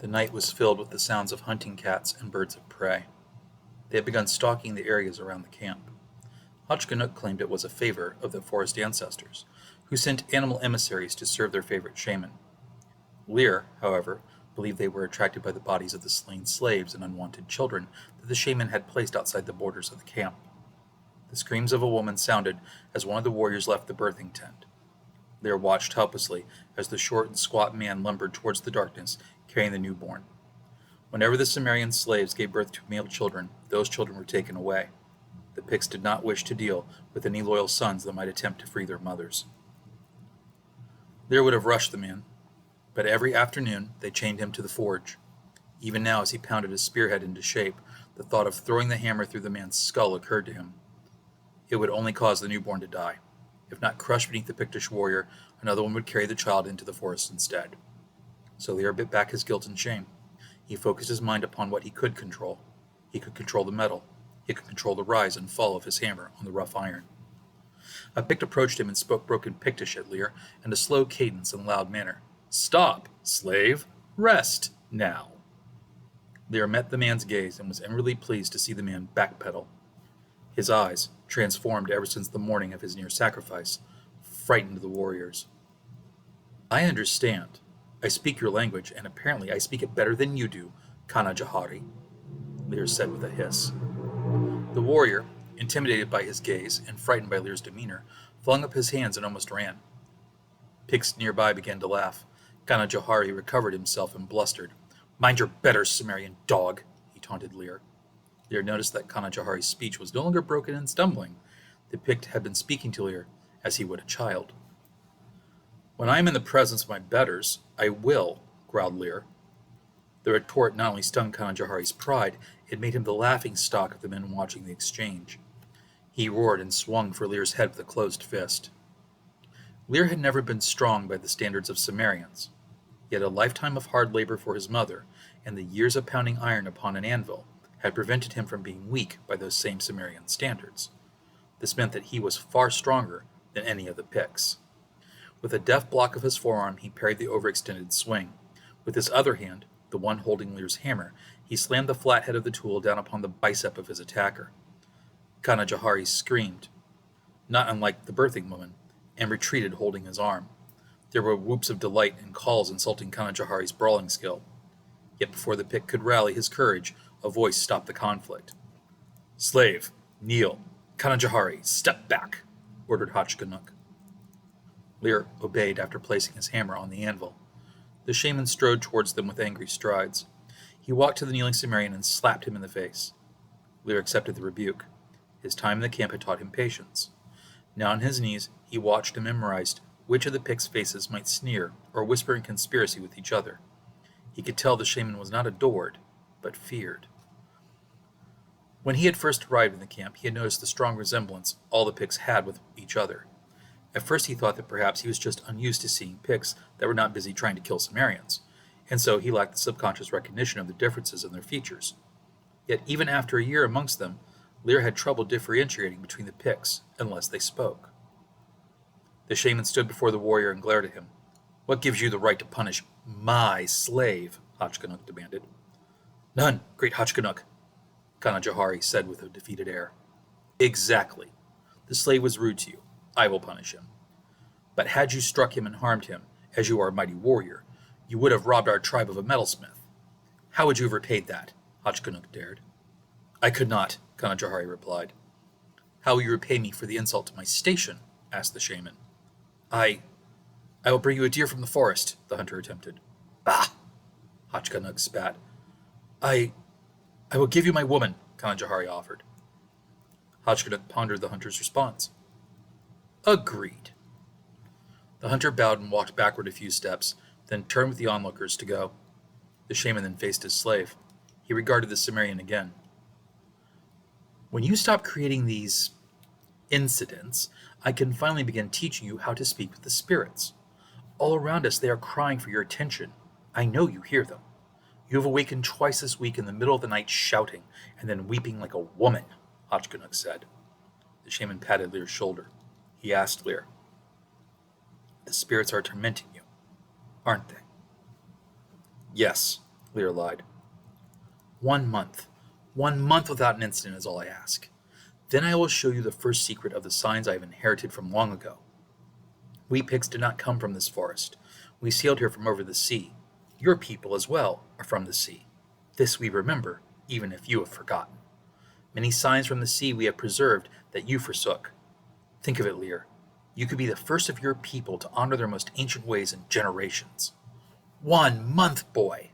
The night was filled with the sounds of hunting cats and birds of prey. They had begun stalking the areas around the camp. Hotchkinuck claimed it was a favor of the forest ancestors, who sent animal emissaries to serve their favorite shaman. Lear, however, believed they were attracted by the bodies of the slain slaves and unwanted children that the shaman had placed outside the borders of the camp. The screams of a woman sounded as one of the warriors left the birthing tent. Lear watched helplessly as the short and squat man lumbered towards the darkness, carrying the newborn. Whenever the Cimmerian slaves gave birth to male children, those children were taken away. The Picts did not wish to deal with any loyal sons that might attempt to free their mothers. Lear would have rushed the man, but every afternoon they chained him to the forge. Even now, as he pounded his spearhead into shape, the thought of throwing the hammer through the man's skull occurred to him. It would only cause the newborn to die. If not crushed beneath the Pictish warrior, another one would carry the child into the forest instead. So Lear bit back his guilt and shame. He focused his mind upon what he could control. He could control the metal. He could control the rise and fall of his hammer on the rough iron. A Pict approached him and spoke broken Pictish at Lear in a slow cadence and loud manner. "Stop, slave! Rest, now!" Lear met the man's gaze and was inwardly pleased to see the man backpedal. His eyes, transformed ever since the morning of his near sacrifice, frightened the warriors. "I understand. I speak your language, and apparently I speak it better than you do, Kana Jahari," Lear said with a hiss. The warrior, intimidated by his gaze and frightened by Lear's demeanor, flung up his hands and almost ran. Pigs nearby began to laugh. Kana Jahari recovered himself and blustered. "Mind your better, Cimmerian dog," he taunted Lear. Lear noticed that Kana Jahari's speech was no longer broken and stumbling. The Pict had been speaking to Lear as he would a child. "When I am in the presence of my betters, I will," growled Lear. The retort not only stung Kana Jahari's pride, it made him the laughing stock of the men watching the exchange. He roared and swung for Lear's head with a closed fist. Lear had never been strong by the standards of Cimmerians. Yet a lifetime of hard labor for his mother, and the years of pounding iron upon an anvil, had prevented him from being weak by those same Cimmerian standards. This meant that he was far stronger than any of the Picts. With a deft block of his forearm, he parried the overextended swing. With his other hand, the one holding Lear's hammer, he slammed the flat head of the tool down upon the bicep of his attacker. Kana Jahari screamed, not unlike the birthing woman, and retreated holding his arm. There were whoops of delight and calls insulting Kana Jahari's brawling skill. Yet before the Pict could rally his courage, a voice stopped the conflict. "Slave, kneel. Kana Jahari, step back," ordered Hotchkinuck. Lear obeyed after placing his hammer on the anvil. The shaman strode towards them with angry strides. He walked to the kneeling Cimmerian and slapped him in the face. Lear accepted the rebuke. His time in the camp had taught him patience. Now on his knees, he watched and memorized which of the Picts' faces might sneer or whisper in conspiracy with each other. He could tell the shaman was not adored, but feared. When he had first arrived in the camp, he had noticed the strong resemblance all the Picts had with each other. At first he thought that perhaps he was just unused to seeing Picts that were not busy trying to kill Cimmerians, and so he lacked the subconscious recognition of the differences in their features. Yet even after a year amongst them, Lear had trouble differentiating between the Picts unless they spoke. The shaman stood before the warrior and glared at him. "What gives you the right to punish my slave?" Hotchkinuck demanded. "None, great Hotchkinuck," Kana Jahari said with a defeated air. "Exactly. The slave was rude to you. I will punish him. But had you struck him and harmed him, as you are a mighty warrior, you would have robbed our tribe of a metalsmith. How would you have repaid that?" Hotchkinuck dared. "I could not," Kana Jahari replied. "How will you repay me for the insult to my station?" asked the shaman. I will bring you a deer from the forest," the hunter attempted. "Bah!" Hotchkinuck spat. I will give you my woman," Kana Jahari offered. Hotchkinuck pondered the hunter's response. "Agreed." The hunter bowed and walked backward a few steps, then turned with the onlookers to go. The shaman then faced his slave. He regarded the Cimmerian again. "When you stop creating these incidents, I can finally begin teaching you how to speak with the spirits. All around us they are crying for your attention. I know you hear them. You have awakened twice this week in the middle of the night shouting, and then weeping like a woman," Hotchkinuck said. The shaman patted Lear's shoulder. He asked Lear, "The spirits are tormenting you, aren't they?" "Yes," Lear lied. 1 month. 1 month without an incident is all I ask. Then I will show you the first secret of the signs I have inherited from long ago. We Picts did not come from this forest. We sailed here from over the sea. Your people, as well, are from the sea. This we remember, even if you have forgotten. Many signs from the sea we have preserved that you forsook. Think of it, Lear. You could be the first of your people to honor their most ancient ways in generations. 1 month, boy!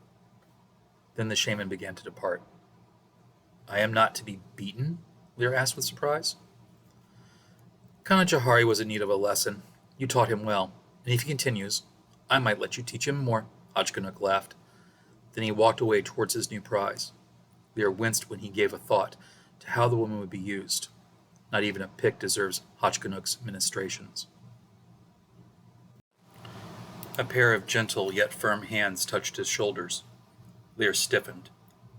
Then the shaman began to depart. I am not to be beaten? Lear asked with surprise. Kanachahari was in need of a lesson. You taught him well, and if he continues, I might let you teach him more, Hotchkinuck laughed. Then he walked away towards his new prize. Lear winced when he gave a thought to how the woman would be used. Not even a Pict deserves Hotchkinuck's ministrations. A pair of gentle yet firm hands touched his shoulders. Lear stiffened.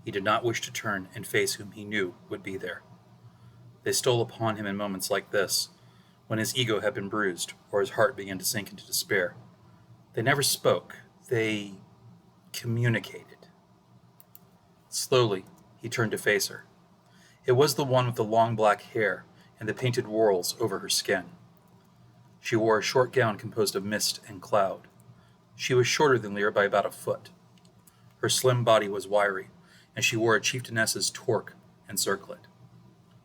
He did not wish to turn and face whom he knew would be there. They stole upon him in moments like this, when his ego had been bruised or his heart began to sink into despair. They never spoke. They communicated. Slowly, he turned to face her. It was the one with the long black hair and the painted whorls over her skin. She wore a short gown composed of mist and cloud. She was shorter than Lear by about a foot. Her slim body was wiry, and she wore a chieftainess's torque and circlet.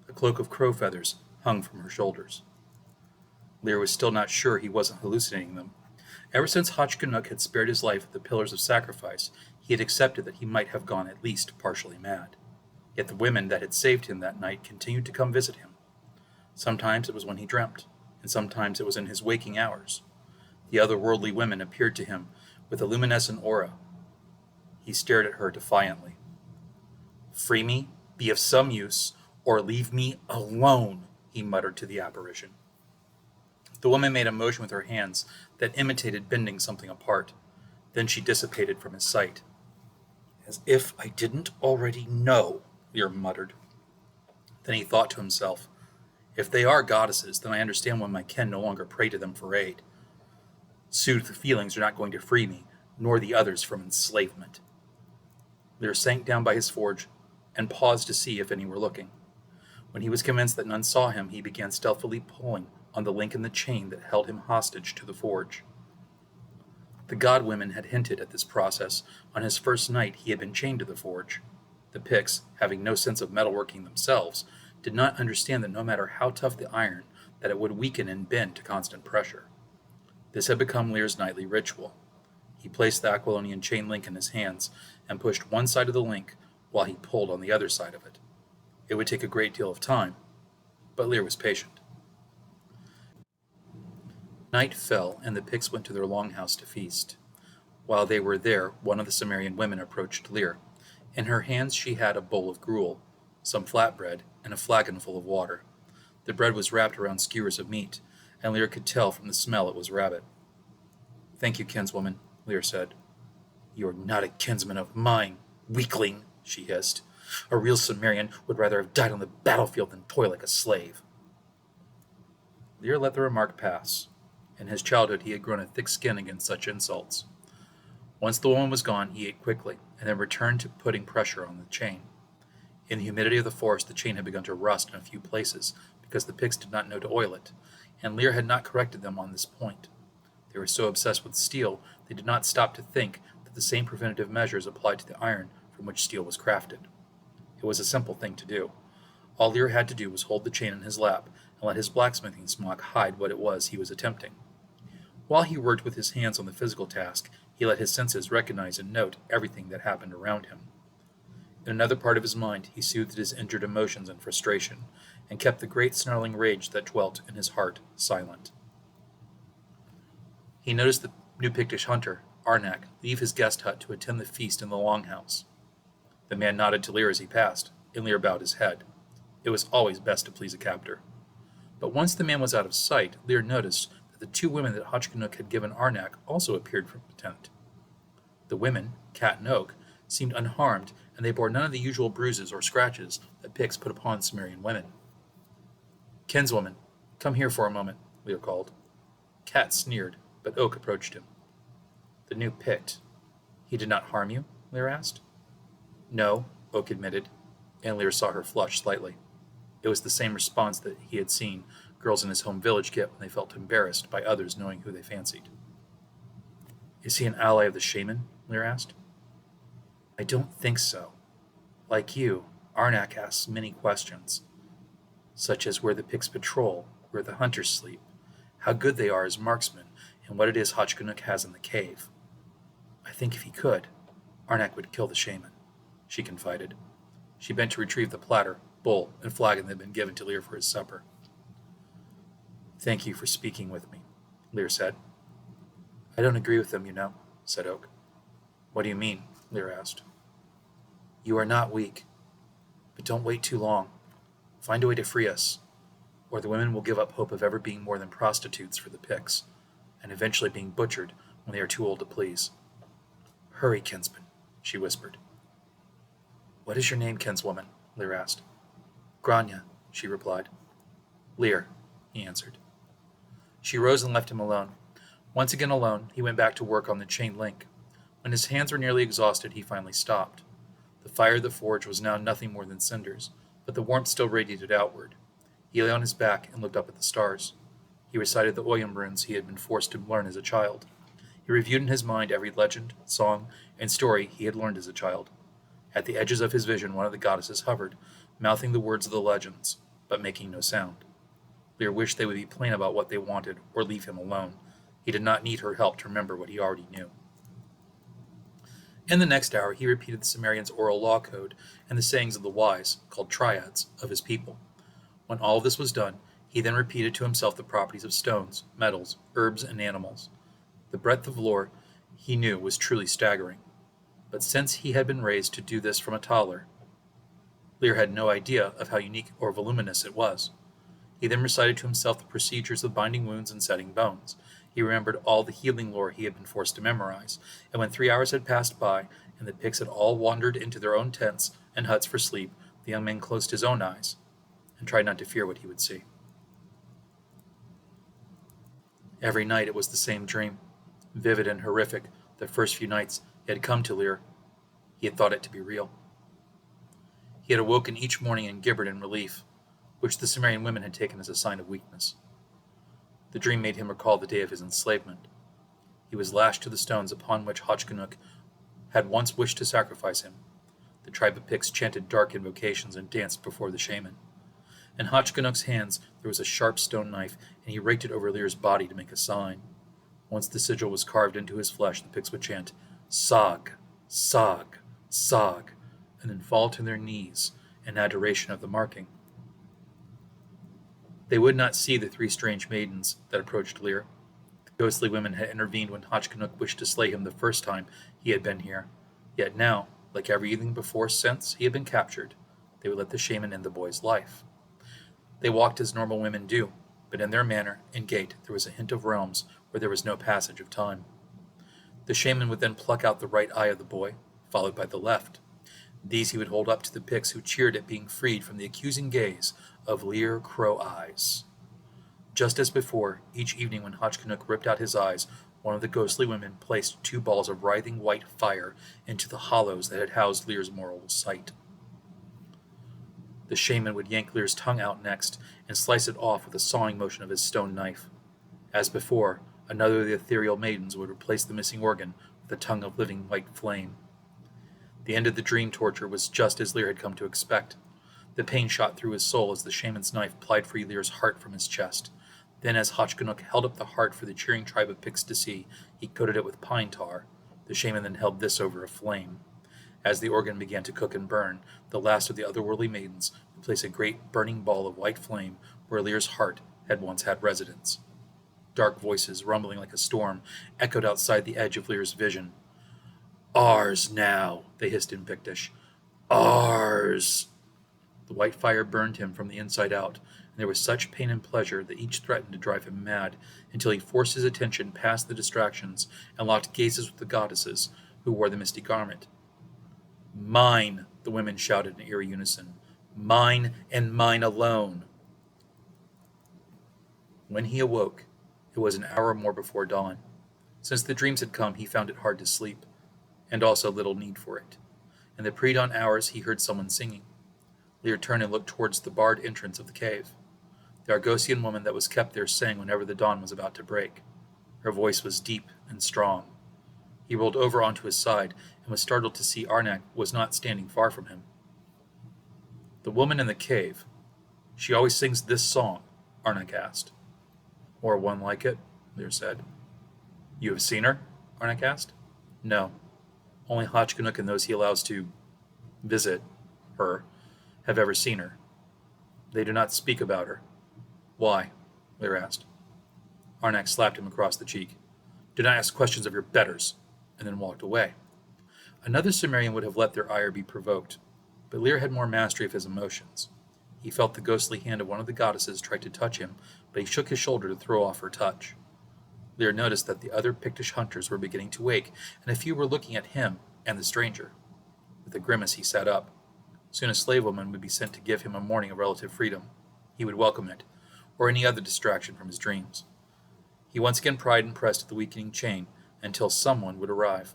A cloak of crow feathers hung from her shoulders. Lear was still not sure he wasn't hallucinating them. Ever since Hotchkinuck had spared his life at the Pillars of Sacrifice, he had accepted that he might have gone at least partially mad. Yet the women that had saved him that night continued to come visit him. Sometimes it was when he dreamt, and sometimes it was in his waking hours. The otherworldly women appeared to him with a luminescent aura. He stared at her defiantly. Free me, be of some use, or leave me alone, he muttered to the apparition. The woman made a motion with her hands that imitated bending something apart. Then she dissipated from his sight. As if I didn't already know, Lear muttered. Then he thought to himself, if they are goddesses, then I understand why my kin no longer pray to them for aid. Soothed feelings are not going to free me, nor the others from enslavement. Lear sank down by his forge and paused to see if any were looking. When he was convinced that none saw him, he began stealthily pulling on the link in the chain that held him hostage to the forge. The god women had hinted at this process on his first night he had been chained to the forge. The Picts, having no sense of metalworking themselves, did not understand that no matter how tough the iron, that it would weaken and bend to constant pressure. This had become Lear's nightly ritual. He placed the Aquilonian chain link in his hands and pushed one side of the link while he pulled on the other side of it. It would take a great deal of time, but Lear was patient. Night fell, and the Picts went to their longhouse to feast. While they were there, one of the Cimmerian women approached Lear. In her hands she had a bowl of gruel, some flatbread, and a flagon full of water. The bread was wrapped around skewers of meat, and Lear could tell from the smell it was rabbit. Thank you, kinswoman, Lear said. You are not a kinsman of mine, weakling, she hissed. A real Cimmerian would rather have died on the battlefield than toil like a slave. Lear let the remark pass. In his childhood he had grown a thick skin against such insults. Once the woman was gone, he ate quickly, and then returned to putting pressure on the chain. In the humidity of the forest, the chain had begun to rust in a few places, because the Picts did not know to oil it, and Lear had not corrected them on this point. They were so obsessed with steel, they did not stop to think that the same preventative measures applied to the iron from which steel was crafted. It was a simple thing to do. All Lear had to do was hold the chain in his lap, and let his blacksmithing smock hide what it was he was attempting. While he worked with his hands on the physical task, he let his senses recognize and note everything that happened around him. In another part of his mind, he soothed his injured emotions and frustration, and kept the great snarling rage that dwelt in his heart silent. He noticed the new Pictish hunter, Arnak, leave his guest hut to attend the feast in the longhouse. The man nodded to Lear as he passed, and Lear bowed his head. It was always best to please a captor. But once the man was out of sight, Lear noticed that the two women that Hotchkinuck had given Arnak also appeared from the tent. The women, Cat and Oak, seemed unharmed, and they bore none of the usual bruises or scratches that Picts put upon Cimmerian women. Kinswoman, come here for a moment, Lear called. Cat sneered, but Oak approached him. The new Pict. He did not harm you? Lear asked. No, Oak admitted, and Lear saw her flush slightly. It was the same response that he had seen girls in his home village get when they felt embarrassed by others knowing who they fancied. Is he an ally of the shaman? Lear asked. I don't think so. Like you, Arnak asks many questions, such as where the Picts patrol, where the hunters sleep, how good they are as marksmen, and what it is Hotchkanook has in the cave. I think if he could, Arnak would kill the shaman, she confided. She bent to retrieve the platter, bowl, and flagon that had been given to Lear for his supper. Thank you for speaking with me, Lear said. I don't agree with them, said Oak. What do you mean? Lear asked. You are not weak, but don't wait too long. Find a way to free us, or the women will give up hope of ever being more than prostitutes for the Picts, and eventually being butchered when they are too old to please. Hurry, kinsman, she whispered. What is your name, kinswoman? Lear asked. Grania, she replied. Lear, he answered. She rose and left him alone. Once again alone, he went back to work on the chain link. When his hands were nearly exhausted, he finally stopped. The fire of the forge was now nothing more than cinders, but the warmth still radiated outward. He lay on his back and looked up at the stars. He recited the Oyam runes he had been forced to learn as a child. He reviewed in his mind every legend, song, and story he had learned as a child. At the edges of his vision, one of the goddesses hovered, mouthing the words of the legends, but making no sound. Lear wished they would be plain about what they wanted, or leave him alone. He did not need her help to remember what he already knew. In the next hour, he repeated the Sumerians' oral law code and the sayings of the wise, called triads, of his people. When all this was done, he then repeated to himself the properties of stones, metals, herbs, and animals. The breadth of lore he knew was truly staggering. But since he had been raised to do this from a toddler, Lear had no idea of how unique or voluminous it was. He then recited to himself the procedures of binding wounds and setting bones. He remembered all the healing lore he had been forced to memorize, and when 3 hours had passed by, and the Picts had all wandered into their own tents and huts for sleep, the young man closed his own eyes and tried not to fear what he would see. Every night it was the same dream, vivid and horrific. The first few nights it had come to Lear. He had thought it to be real. He had awoken each morning and gibbered in relief, which the Sumerian women had taken as a sign of weakness. The dream made him recall the day of his enslavement. He was lashed to the stones upon which Hotchkanook had once wished to sacrifice him. The tribe of Picts chanted dark invocations and danced before the shaman. In Hotchkanook's hands there was a sharp stone knife, and he raked it over Lear's body to make a sign. Once the sigil was carved into his flesh, the Picts would chant, Sag, Sag, Sag, and then fall to their knees in adoration of the marking. They would not see the 3 strange maidens that approached Lear. The ghostly women had intervened when Hotchkanook wished to slay him the first time he had been here. Yet now, like every evening before since he had been captured, they would let the shaman end the boy's life. They walked as normal women do, but in their manner and gait there was a hint of realms where there was no passage of time. The shaman would then pluck out the right eye of the boy, followed by the left. These he would hold up to the Picts, who cheered at being freed from the accusing gaze of Lear Crow Eyes. Just as before, each evening when Hotchkanook ripped out his eyes, one of the ghostly women placed 2 balls of writhing white fire into the hollows that had housed Lear's moral sight. The shaman would yank Lear's tongue out next and slice it off with a sawing motion of his stone knife. As before, another of the ethereal maidens would replace the missing organ with a tongue of living white flame. The end of the dream torture was just as Lear had come to expect. The pain shot through his soul as the shaman's knife plied free Lear's heart from his chest. Then, as Hotchkanook held up the heart for the cheering tribe of Picts to see, he coated it with pine tar. The shaman then held this over a flame. As the organ began to cook and burn, the last of the otherworldly maidens would place a great burning ball of white flame where Lear's heart had once had residence. Dark voices, rumbling like a storm, echoed outside the edge of Lear's vision. Ours now, they hissed in Pictish. Ours! The white fire burned him from the inside out, and there was such pain and pleasure that each threatened to drive him mad, until he forced his attention past the distractions and locked gazes with the goddesses, who wore the misty garment. Mine, the women shouted in eerie unison. Mine and mine alone. When he awoke, it was an hour or more before dawn. Since the dreams had come, he found it hard to sleep. and also little need for it. In the pre-dawn hours he heard someone singing. Lear turned and looked towards the barred entrance of the cave. The Argosian woman that was kept there sang whenever the dawn was about to break. Her voice was deep and strong. He rolled over onto his side and was startled to see Arnak was not standing far from him. "The woman in the cave, she always sings this song?" Arnak asked. "Or one like it," Lear said. "You have seen her?" Arnak asked. "No. Only Hotchkinuck and those he allows to visit her have ever seen her. They do not speak about her." "Why?" Lear asked. Arnak slapped him across the cheek. "Do not ask questions of your betters," and then walked away. Another Sumerian would have let their ire be provoked, but Lear had more mastery of his emotions. He felt the ghostly hand of one of the goddesses try to touch him, but he shook his shoulder to throw off her touch. Lear noticed that the other Pictish hunters were beginning to wake, and a few were looking at him and the stranger. With a grimace he sat up. Soon a slave woman would be sent to give him a morning of relative freedom. He would welcome it, or any other distraction from his dreams. He once again pried and pressed at the weakening chain until someone would arrive.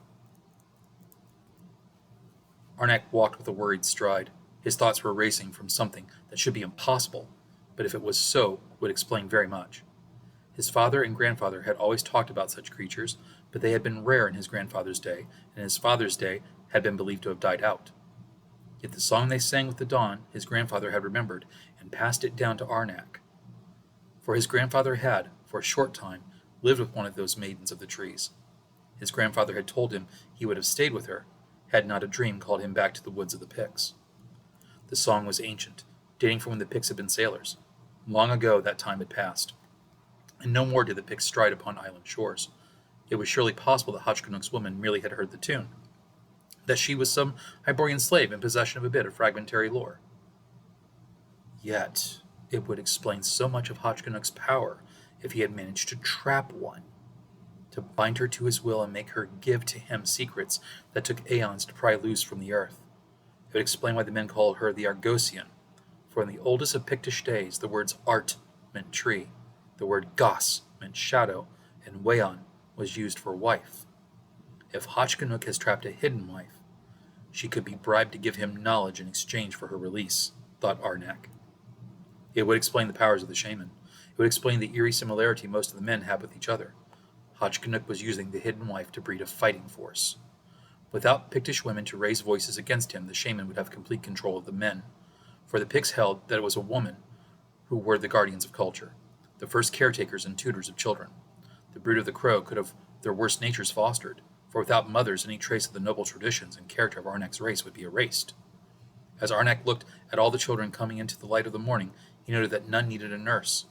Arnak walked with a worried stride. His thoughts were racing from something that should be impossible, but if it was so, would explain very much. His father and grandfather had always talked about such creatures, but they had been rare in his grandfather's day, and his father's day had been believed to have died out. Yet the song they sang with the dawn his grandfather had remembered, and passed it down to Arnak. For his grandfather had, for a short time, lived with one of those maidens of the trees. His grandfather had told him he would have stayed with her, had not a dream called him back to the woods of the Picts. The song was ancient, dating from when the Picts had been sailors. Long ago that time had passed, and no more did the Picts stride upon island shores. It was surely possible that Hotchkinuck's woman merely had heard the tune, that she was some Hyborian slave in possession of a bit of fragmentary lore. Yet, it would explain so much of Hotchkinuck's power if he had managed to trap one, to bind her to his will and make her give to him secrets that took aeons to pry loose from the earth. It would explain why the men called her the Argosian, for in the oldest of Pictish days the words art meant tree, the word gos meant shadow, and weon was used for wife. If Hotchkinuck has trapped a hidden wife, she could be bribed to give him knowledge in exchange for her release, thought Arnak. It would explain the powers of the shaman. It would explain the eerie similarity most of the men have with each other. Hotchkinuck was using the hidden wife to breed a fighting force. Without Pictish women to raise voices against him, the shaman would have complete control of the men, for the Picts held that it was a woman who were the guardians of culture, the first caretakers and tutors of children. The brood of the crow could have their worst natures fostered, for without mothers any trace of the noble traditions and character of Arnak's race would be erased. As Arnak looked at all the children coming into the light of the morning, he noted that none needed a nurse.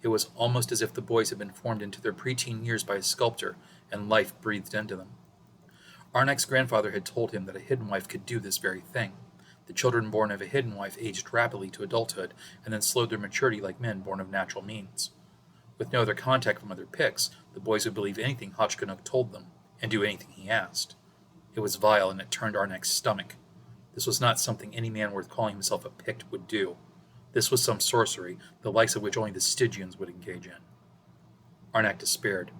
It was almost as if the boys had been formed into their preteen years by a sculptor, and life breathed into them. Arnak's grandfather had told him that a hidden wife could do this very thing. The children born of a hidden wife aged rapidly to adulthood, and then slowed their maturity like men born of natural means. With no other contact from other Picts, the boys would believe anything Hotchkinuck told them, and do anything he asked. It was vile, and it turned Arnak's stomach. This was not something any man worth calling himself a Pict would do. This was some sorcery, the likes of which only the Stygians would engage in. Arnak despaired.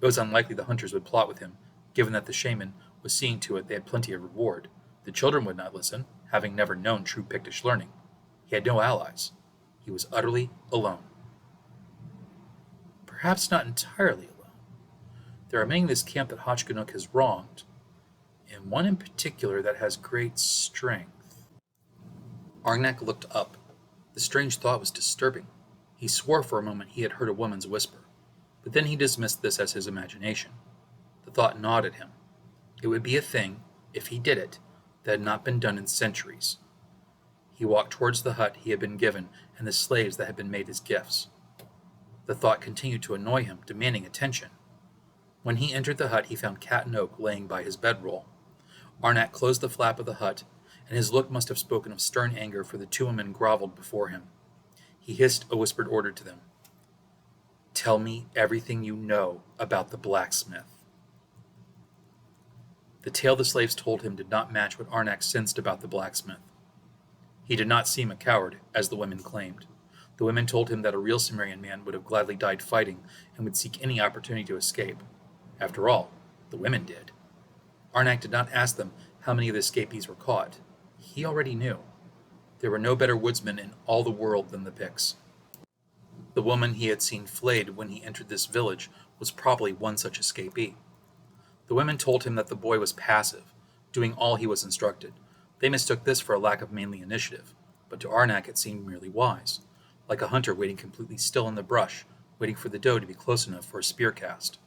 It was unlikely the hunters would plot with him, given that the shaman was seeing to it they had plenty of reward. The children would not listen, having never known true Pictish learning. He had no allies. He was utterly alone. Perhaps not entirely alone. There are many in this camp that Hotchkinuck has wronged, and one in particular that has great strength. Arnak looked up. The strange thought was disturbing. He swore for a moment he had heard a woman's whisper, but then he dismissed this as his imagination. The thought gnawed at him. It would be a thing, if he did it, that had not been done in centuries. He walked towards the hut he had been given and the slaves that had been made his gifts. The thought continued to annoy him, demanding attention. When he entered the hut, he found Cat Oak laying by his bedroll. Arnak closed the flap of the hut, and his look must have spoken of stern anger, for the two women groveled before him. He hissed a whispered order to them. "Tell me everything you know about the blacksmith." The tale the slaves told him did not match what Arnak sensed about the blacksmith. He did not seem a coward, as the women claimed. The women told him that a real Sumerian man would have gladly died fighting and would seek any opportunity to escape. After all, the women did. Arnak did not ask them how many of the escapees were caught. He already knew. There were no better woodsmen in all the world than the Picts. The woman he had seen flayed when he entered this village was probably one such escapee. The women told him that the boy was passive, doing all he was instructed. They mistook this for a lack of manly initiative, but to Arnak it seemed merely wise, like a hunter waiting completely still in the brush, waiting for the doe to be close enough for a spear cast.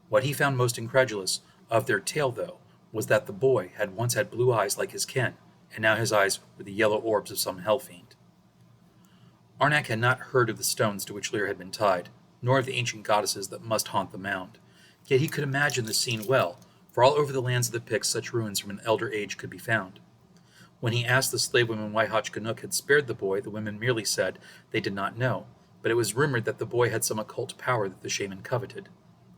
What he found most incredulous of their tale, though, was that the boy had once had blue eyes like his kin, and now his eyes were the yellow orbs of some hell-fiend. Arnak had not heard of the stones to which Lear had been tied, nor of the ancient goddesses that must haunt the mound. Yet he could imagine the scene well, for all over the lands of the Picts such ruins from an elder age could be found. When he asked the slave women why Hotchkinuck had spared the boy, the women merely said they did not know, but it was rumored that the boy had some occult power that the shaman coveted.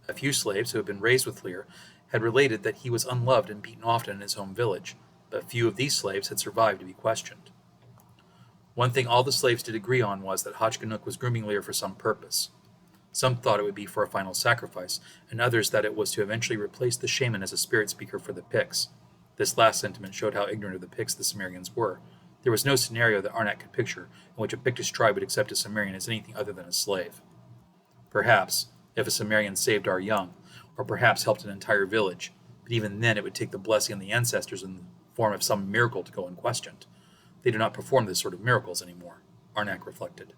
A few slaves who had been raised with Lear had related that he was unloved and beaten often in his home village, but few of these slaves had survived to be questioned. One thing all the slaves did agree on was that Hotchkinuck was grooming Lear for some purpose. Some thought it would be for a final sacrifice, and others that it was to eventually replace the shaman as a spirit speaker for the Picts. This last sentiment showed how ignorant of the Picts the Cimmerians were. There was no scenario that Arnak could picture in which a Pictish tribe would accept a Cimmerian as anything other than a slave. Perhaps, if a Cimmerian saved our young, or perhaps helped an entire village, but even then it would take the blessing of the ancestors in the form of some miracle to go unquestioned. They do not perform this sort of miracles anymore, Arnak reflected.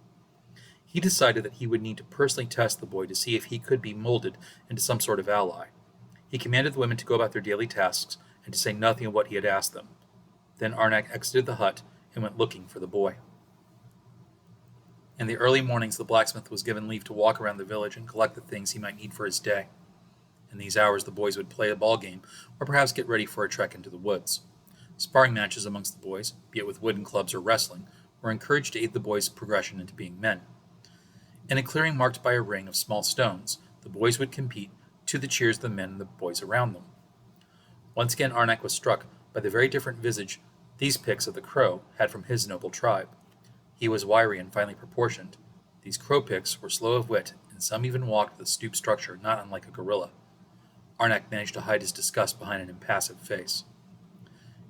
He decided that he would need to personally test the boy to see if he could be molded into some sort of ally. He commanded the women to go about their daily tasks and to say nothing of what he had asked them. Then Arnak exited the hut and went looking for the boy. In the early mornings, the blacksmith was given leave to walk around the village and collect the things he might need for his day. In these hours, the boys would play a ball game or perhaps get ready for a trek into the woods. Sparring matches amongst the boys, be it with wooden clubs or wrestling, were encouraged to aid the boys' progression into being men. In a clearing marked by a ring of small stones, the boys would compete to the cheers of the men and the boys around them. Once again Arnak was struck by the very different visage these Picts of the Crow had from his noble tribe. He was wiry and finely proportioned. These Crow Picts were slow of wit, and some even walked with a stooped structure not unlike a gorilla. Arnak managed to hide his disgust behind an impassive face.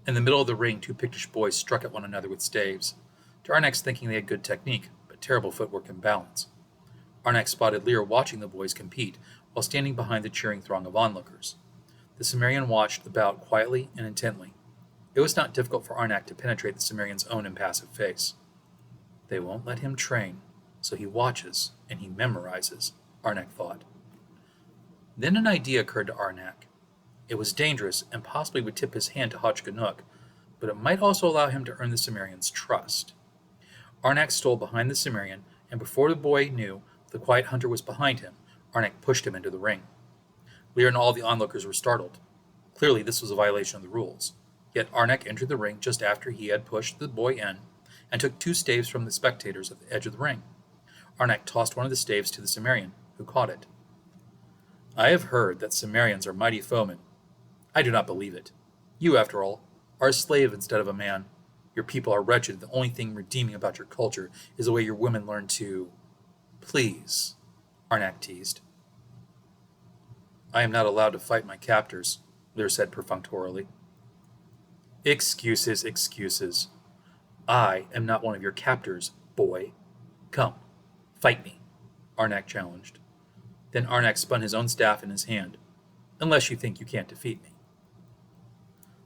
In the middle of the ring, two Pictish boys struck at one another with staves. To Arnak's thinking they had good technique, but terrible footwork and balance. Arnak spotted Lear watching the boys compete while standing behind the cheering throng of onlookers. The Cimmerian watched the bout quietly and intently. It was not difficult for Arnak to penetrate the Cimmerian's own impassive face. They won't let him train, so he watches and he memorizes, Arnak thought. Then an idea occurred to Arnak. It was dangerous and possibly would tip his hand to Hotchkinuck, but it might also allow him to earn the Cimmerian's trust. Arnak stole behind the Cimmerian, and before the boy knew the quiet hunter was behind him, Arnak pushed him into the ring. Lear and all the onlookers were startled. Clearly this was a violation of the rules. Yet Arnak entered the ring just after he had pushed the boy in, and took two staves from the spectators at the edge of the ring. Arnak tossed one of the staves to the Cimmerian, who caught it. I have heard that Cimmerians are mighty foemen. I do not believe it. You, after all, are a slave instead of a man. Your people are wretched. The only thing redeeming about your culture is the way your women learn to... Please, Arnak teased. I am not allowed to fight my captors, Lear said perfunctorily. Excuses, excuses. I am not one of your captors, boy. Come, fight me, Arnak challenged. Then Arnak spun his own staff in his hand. Unless you think you can't defeat me.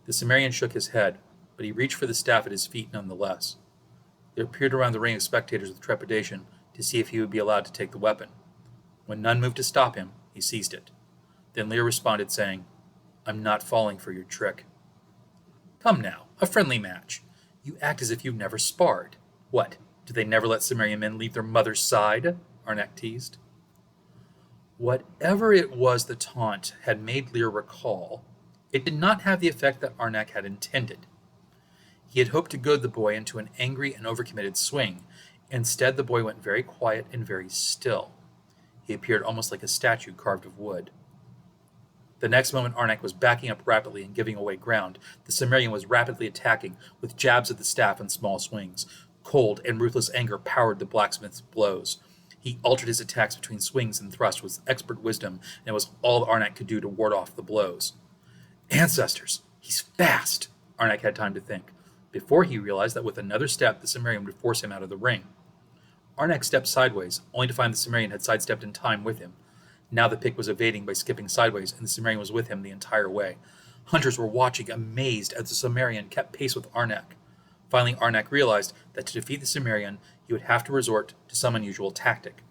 The Cimmerian shook his head, but he reached for the staff at his feet nonetheless. Lear peered around the ring of spectators with trepidation to see if he would be allowed to take the weapon. When none moved to stop him, he seized it. Then Lear responded, saying, I'm not falling for your trick. Come now, a friendly match. You act as if you've never sparred. What, do they never let Cimmerian men leave their mother's side? Arnak teased. Whatever it was the taunt had made Lear recall, it did not have the effect that Arnak had intended. He had hoped to goad the boy into an angry and overcommitted swing. Instead, the boy went very quiet and very still. He appeared almost like a statue carved of wood. The next moment, Arnak was backing up rapidly and giving away ground. The Cimmerian was rapidly attacking, with jabs of the staff and small swings. Cold and ruthless anger powered the blacksmith's blows. He altered his attacks between swings and thrusts with expert wisdom, and it was all Arnak could do to ward off the blows. Ancestors! He's fast! Arnak had time to think, before he realized that with another step the Cimmerian would force him out of the ring. Arnak stepped sideways, only to find the Cimmerian had sidestepped in time with him. Now the Pict was evading by skipping sideways, and the Cimmerian was with him the entire way. Hunters were watching, amazed, as the Cimmerian kept pace with Arnak. Finally, Arnak realized that to defeat the Cimmerian, he would have to resort to some unusual tactic.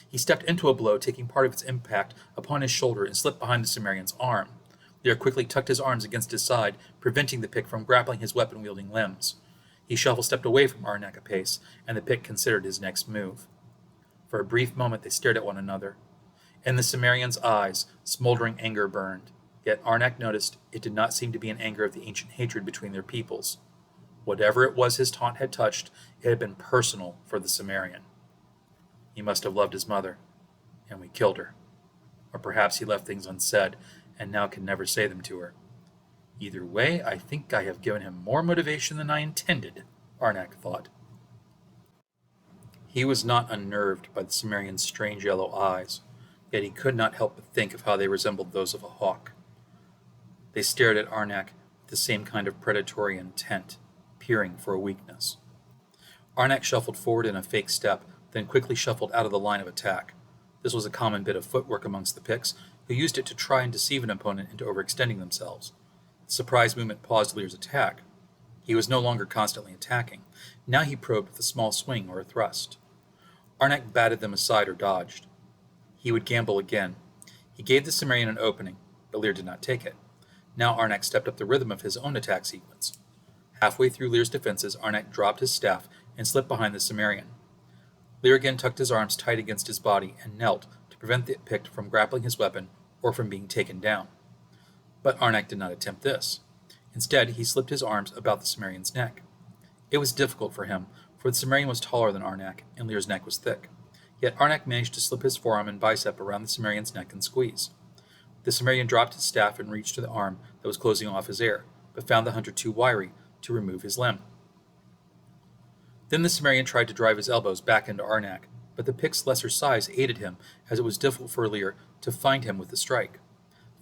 He stepped into a blow, taking part of its impact upon his shoulder, and slipped behind the Cimmerian's arm. Lear quickly tucked his arms against his side, preventing the Pict from grappling his weapon-wielding limbs. He shuffle-stepped away from Arnak a pace, and the Pict considered his next move. For a brief moment they stared at one another. In the Cimmerian's eyes, smoldering anger burned, yet Arnak noticed it did not seem to be an anger of the ancient hatred between their peoples. Whatever it was his taunt had touched, it had been personal for the Cimmerian. He must have loved his mother, and we killed her. Or perhaps he left things unsaid, and now can never say them to her. Either way, I think I have given him more motivation than I intended, Arnak thought. He was not unnerved by the Cimmerian's strange yellow eyes, yet he could not help but think of how they resembled those of a hawk. They stared at Arnak with the same kind of predatory intent, peering for a weakness. Arnak shuffled forward in a fake step, then quickly shuffled out of the line of attack. This was a common bit of footwork amongst the Picts, who used it to try and deceive an opponent into overextending themselves. The surprise movement paused Lear's attack. He was no longer constantly attacking. Now he probed with a small swing or a thrust. Arnak batted them aside or dodged. He would gamble again. He gave the Cimmerian an opening, but Lear did not take it. Now Arnak stepped up the rhythm of his own attack sequence. Halfway through Lear's defenses, Arnak dropped his staff and slipped behind the Cimmerian. Lear again tucked his arms tight against his body and knelt to prevent the Pict from grappling his weapon or from being taken down. But Arnak did not attempt this. Instead, he slipped his arms about the Cimmerian's neck. It was difficult for him, for the Cimmerian was taller than Arnak, and Lear's neck was thick. Yet Arnak managed to slip his forearm and bicep around the Cimmerian's neck and squeeze. The Cimmerian dropped his staff and reached to the arm that was closing off his ear, but found the hunter too wiry to remove his limb. Then the Cimmerian tried to drive his elbows back into Arnak, but the Pict's lesser size aided him, as it was difficult for Lear to find him with the strike.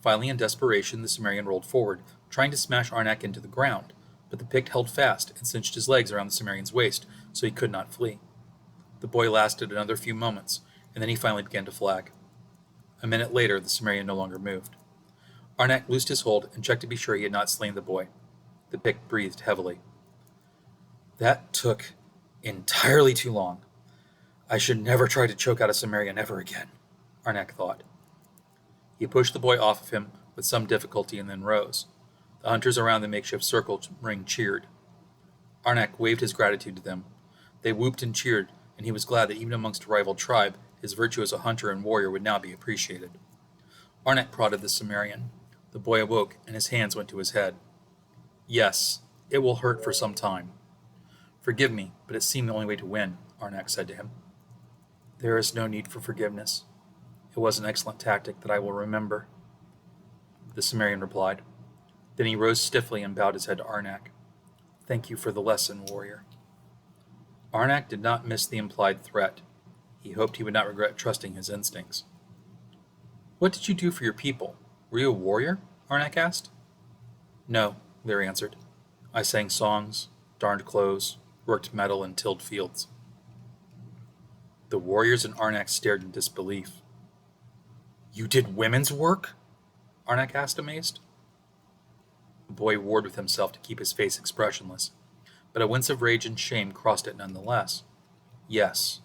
Finally, in desperation, the Cimmerian rolled forward, trying to smash Arnak into the ground, but the Pict held fast and cinched his legs around the Cimmerian's waist so he could not flee. The boy lasted another few moments, and then he finally began to flag. A minute later, the Cimmerian no longer moved. Arnak loosed his hold and checked to be sure he had not slain the boy. The Pict breathed heavily. That took entirely too long. I should never try to choke out a Cimmerian ever again, Arnak thought. He pushed the boy off of him with some difficulty and then rose. The hunters around the makeshift circle ring cheered. Arnak waved his gratitude to them. They whooped and cheered, and he was glad that even amongst a rival tribe, his virtue as a hunter and warrior would now be appreciated. Arnak prodded the Cimmerian. The boy awoke, and his hands went to his head. Yes, it will hurt for some time. Forgive me, but it seemed the only way to win, Arnak said to him. There is no need for forgiveness. It was an excellent tactic that I will remember, the Cimmerian replied. Then he rose stiffly and bowed his head to Arnak. Thank you for the lesson, warrior. Arnak did not miss the implied threat. He hoped he would not regret trusting his instincts. What did you do for your people? Were you a warrior? Arnak asked. No, Lear answered. I sang songs, darned clothes, worked metal, and tilled fields. The warriors and Arnak stared in disbelief. You did women's work? Arnak asked, amazed. The boy warred with himself to keep his face expressionless, but a wince of rage and shame crossed it nonetheless. Yes,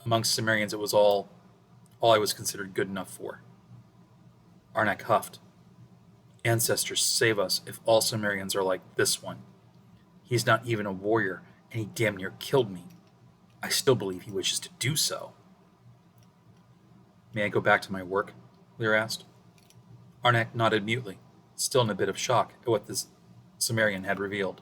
amongst Cimmerians it was all I was considered good enough for. Arnak huffed. Ancestors, save us if all Cimmerians are like this one. He's not even a warrior, and he damn near killed me. I still believe he wishes to do so. May I go back to my work? Lear asked. Arnak nodded mutely, still in a bit of shock at what this Cimmerian had revealed.